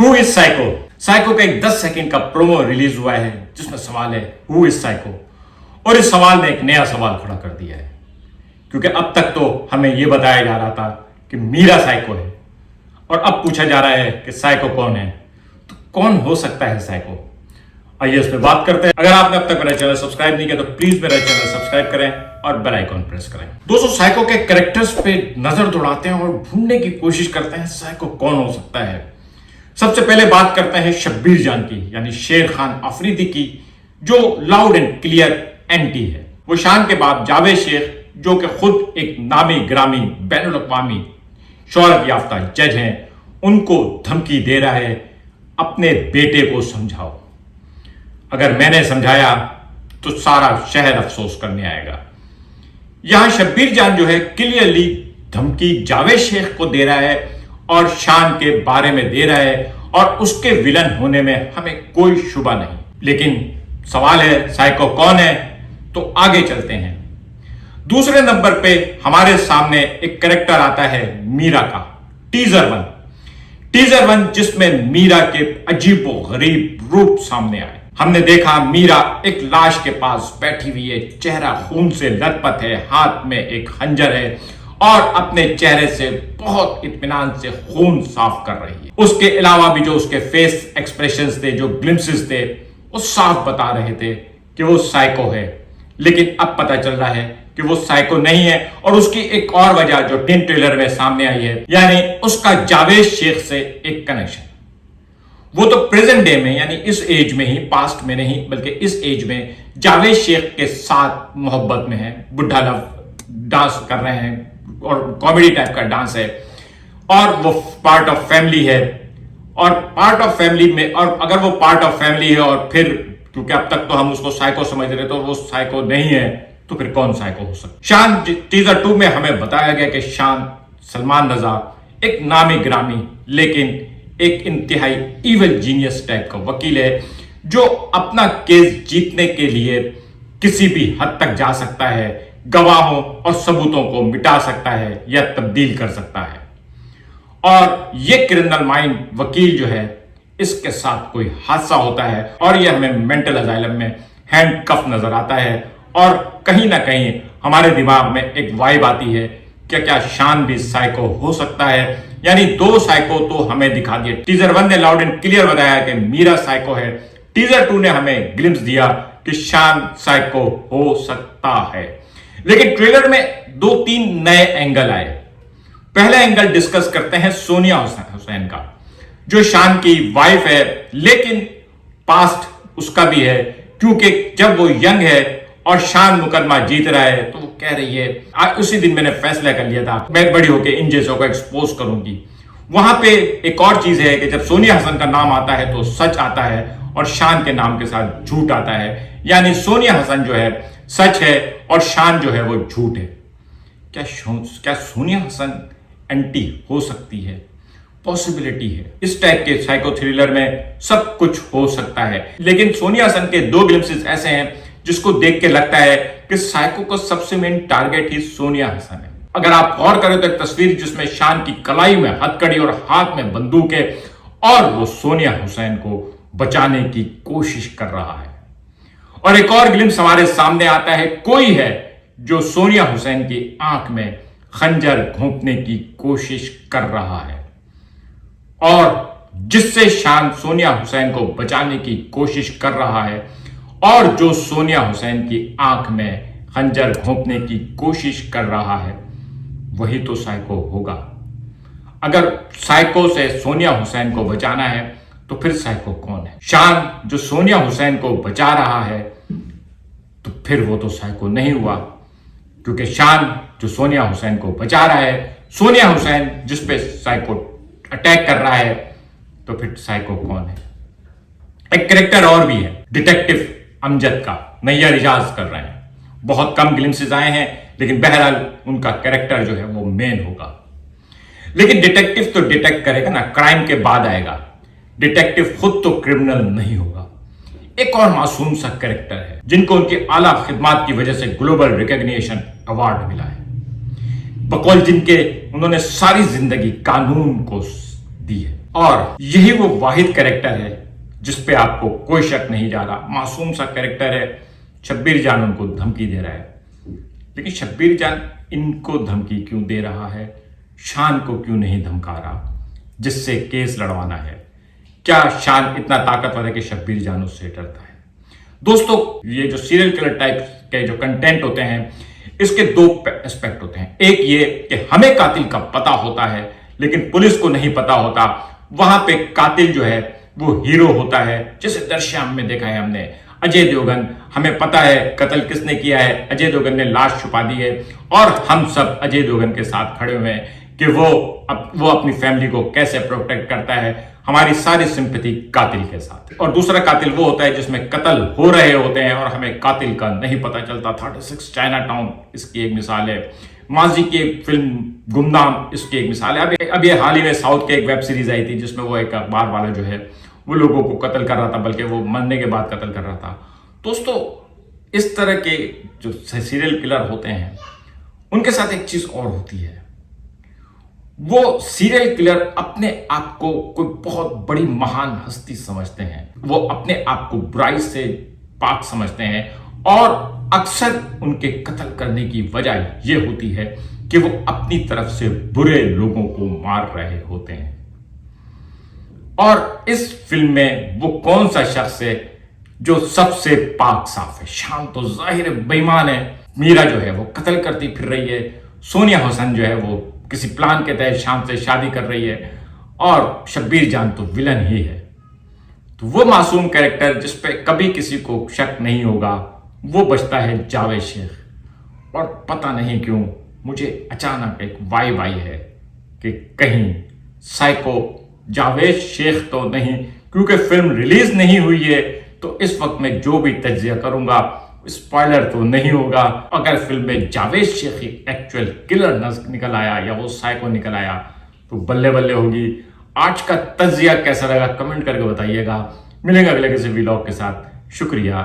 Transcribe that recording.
Who is psycho? Psycho का एक 10 second का प्रोमो रिलीज हुआ है जिसमें सवाल है हु इज साइको। और इस सवाल ने एक नया सवाल खड़ा कर दिया है, क्योंकि अब तक तो हमें यह बताया जा रहा था कि मीरा साइको है, और अब पूछा जा रहा है कि साइको कौन है। तो कौन हो सकता है साइको? आइए इस पर बात करते हैं। अगर आपने अब तक मेरा चैनल सब्सक्राइब नहीं किया तो प्लीज मेरा चैनल सब्सक्राइब करें और बेल आइकॉन प्रेस करें। दोस्तों, साइको के कैरेक्टर्स पे नजर दौड़ाते हैं और ढूंढने की कोशिश करते हैं साइको कौन हो सकता है। सबसे पहले बात करते हैं शब्बीर जान की, यानी शेर खान अफरीदी की, जो लाउड एंड क्लियर एंटी है। वो शान के बाप जावेद शेख, जो कि खुद एक नामी ग्रामी बैनुल अक़वामी शोहरत याफ्ता जज हैं, उनको धमकी दे रहा है अपने बेटे को समझाओ। अगर मैंने समझाया तो सारा शहर अफसोस करने आएगा। यहां शब्बीर जान जो है क्लियरली धमकी जावेद शेख को दे रहा है और शान के बारे में दे रहा है, और उसके विलन होने में हमें कोई शुबा नहीं। लेकिन सवाल है साइको कौन है? तो आगे चलते हैं। दूसरे नंबर पे हमारे सामने एक कैरेक्टर आता है मीरा का, टीजर वन, जिसमें मीरा के अजीबो गरीब रूप सामने आए। हमने देखा मीरा एक लाश के पास बैठी हुई है, चेहरा खून से लथपथ है, हाथ में एक खंजर है और अपने चेहरे से बहुत इत्मीनान से खून साफ कर रही है। उसके अलावा भी जो उसके फेस एक्सप्रेशंस थे, जो ग्लिम्सेस थे, वो साफ बता रहे थे कि वो साइको है। लेकिन अब पता चल रहा है कि वो साइको नहीं है, और उसकी एक और वजह जो टीन ट्रेलर में सामने आई है, यानी उसका जावेद शेख से एक कनेक्शन। वो तो प्रेजेंट डे में, यानी इस एज में ही, पास्ट में नहीं बल्कि इस एज में जावेद शेख के साथ मोहब्बत में है, बुढ़ा लव डांस कर रहे हैं और कॉमेडी टाइप का डांस है, और वो पार्ट ऑफ फैमिली है। और पार्ट ऑफ फैमिली में, और अगर वो पार्ट ऑफ फैमिली है और फिर, क्योंकि अब तक तो हम उसको साइको समझ रहे, तो वो साइको नहीं है, तो फिर कौन साइको हो सकता? शान टीजर 2 में हमें बताया गया कि शान सलमान रजा एक नामी ग्रामी लेकिन एक इंतहाई इविल जीनियस टाइप का वकील है, जो अपना केस जीतने के लिए किसी भी हद तक जा सकता है, गवाहों और सबूतों को मिटा सकता है या तब्दील कर सकता है। और यह क्रिमिनल माइंड वकील जो है, इसके साथ कोई हादसा होता है और यह हमें मेंटल अजाइलम में हैंडकफ नजर आता है, और कहीं ना कहीं हमारे दिमाग में एक वाइब आती है कि क्या शान भी साइको हो सकता है। यानी दो साइको तो हमें दिखा दिए। टीजर 1 ने लाउड एंड क्लियर बताया कि मीरा साइको है, टीजर 2 ने हमें ग्लिम्स दिया कि शान साइको हो सकता है। लेकिन ट्रेलर में 2-3 नए एंगल आए। पहला एंगल डिस्कस करते हैं सोनिया हुसैन का, जो शान की वाइफ है, लेकिन पास्ट उसका भी है, क्योंकि जब वो यंग है और शान मुकदमा जीत रहा है तो वो कह रही है, उसी दिन मैंने फैसला कर लिया था मैं बड़ी होकर इन जैसों को एक्सपोज करूंगी। वहां पे एक और चीज है कि जब सोनिया हसन का नाम आता है तो सच आता है और शान के नाम के साथ झूठ आता है। यानी सोनिया हसन जो है सच है और शान जो है वो झूठ है। क्या सोनिया हसन एंटी हो सकती है? पॉसिबिलिटी है। इस टाइप के साइको थ्रिलर में सब कुछ हो सकता है। लेकिन सोनिया हसन के 2 ग्लिम्सेस ऐसे हैं जिसको देख के लगता है कि साइको का सबसे मेन टारगेट ही सोनिया हसन है। अगर आप गौर करें तो एक तस्वीर जिसमें शान की कलाई में हथकड़ी और हाथ में बंदूक है, और वो सोनिया हुसैन को बचाने की कोशिश कर रहा है। और एक और ग्लिम्स हमारे सामने आता है, कोई है जो सोनिया हुसैन की आंख में खंजर घोंपने की कोशिश कर रहा है, और जिससे शान सोनिया हुसैन को बचाने की कोशिश कर रहा है, और जो सोनिया हुसैन की आंख में खंजर घोंपने की कोशिश कर रहा है, वही तो साइको होगा। अगर साइको से सोनिया हुसैन को बचाना है तो फिर साइको कौन है? शान जो सोनिया हुसैन को बचा रहा है, तो फिर वो तो साइको नहीं हुआ, क्योंकि शान जो सोनिया हुसैन को बचा रहा है, सोनिया हुसैन जिस पे साइको अटैक कर रहा है, तो फिर साइको कौन है? एक कैरेक्टर और भी है, डिटेक्टिव अमजद का, नैयर इजाज कर रहे हैं। बहुत कम ग्लिम्सेस आए हैं, लेकिन बहरहाल उनका कैरेक्टर जो है वो मेन होगा। लेकिन डिटेक्टिव तो डिटेक्ट करेगा ना, क्राइम के बाद आएगा। डिटेक्टिव खुद तो क्रिमिनल नहीं होगा। एक और मासूम सा कैरेक्टर है जिनको उनकी आला खिदमात की वजह से ग्लोबल रिकॉग्निशन अवार्ड मिला है, बकौल जिनके उन्होंने सारी जिंदगी कानून को दी है। और यही वो वाहिद कैरेक्टर है जिस पे आपको कोई शक नहीं जा रहा। मासूम सा कैरेक्टर है। शब्बीर जान उनको धमकी दे रहा है, लेकिन शब्बीर जान इनको धमकी क्यों दे रहा है, शान को क्यों नहीं धमका रहा जिससे केस लड़वाना है? क्या शान इतना ताकतवर है कि शब्बीर जान उससे डरता है? दोस्तों, ये जो सीरियल किलर टाइप के जो कंटेंट होते हैं, इसके दो एस्पेक्ट होते हैं। एक ये कि हमें कातिल का पता होता है लेकिन पुलिस को नहीं पता होता। वहां पे कातिल जो है वो हीरो होता है। जैसे दृश्यम में देखा है हमने, अजय देवगन, हमें पता है कत्ल किसने किया है, अजय देवगन ने लाश छुपा दी है और हम सब अजय देवगन के साथ खड़े हुए हैं कि वो अपनी फैमिली को कैसे प्रोटेक्ट करता है। हमारी सारी सिंपैथी कातिल के साथ। और दूसरा कातिल वो होता है जिसमें कत्ल हो रहे होते हैं और हमें कातिल का नहीं पता चलता। 36 चाइना टाउन इसकी एक मिसाल है। माजी की एक फिल्म गुमनाम इसकी एक मिसाल है। अब ये हाल ही में साउथ की एक वेब सीरीज आई थी जिसमें वो एक अखबार वाला जो है वो लोगों को कत्ल कर रहा था, बल्कि वो मरने के बाद कत्ल कर रहा था। दोस्तों, इस तरह के जो सीरियल किलर होते हैं उनके साथ एक चीज और होती है। वो सीरियल किलर अपने आप को कोई बहुत बड़ी महान हस्ती समझते हैं। वो अपने आप को बुराई से पाक समझते हैं और अक्सर उनके कत्ल करने की वजह यह होती है कि वो अपनी तरफ से बुरे लोगों को मार रहे होते हैं। और इस फिल्म में वो कौन सा शख्स है जो सबसे पाक साफ है? शान तो जाहिर बेईमान है। मीरा जो है वो कत्ल करती फिर रही है। सोनिया हुसैन जो है वो किसी प्लान के तहत शान से शादी कर रही है और शब्बीर जान तो विलन ही है। तो वो मासूम कैरेक्टर जिस पे कभी किसी को शक नहीं होगा वो बचता है जावेद शेख। और पता नहीं क्यों मुझे अचानक एक वाइब आई है कि कहीं साइको जावेद शेख तो नहीं, क्योंकि फिल्म रिलीज नहीं हुई है तो इस वक्त मैं जो भी तज्जिया करूंगा स्पॉइलर तो नहीं होगा। अगर फिल्म में जावेद शेख ही एक्चुअल किलर निकल आया या वो साइको निकल आया तो बल्ले बल्ले होगी। आज का तज्जिया कैसा लगा कमेंट करके बताइएगा। मिलेंगे अगले किसी व्लॉग के साथ। शुक्रिया।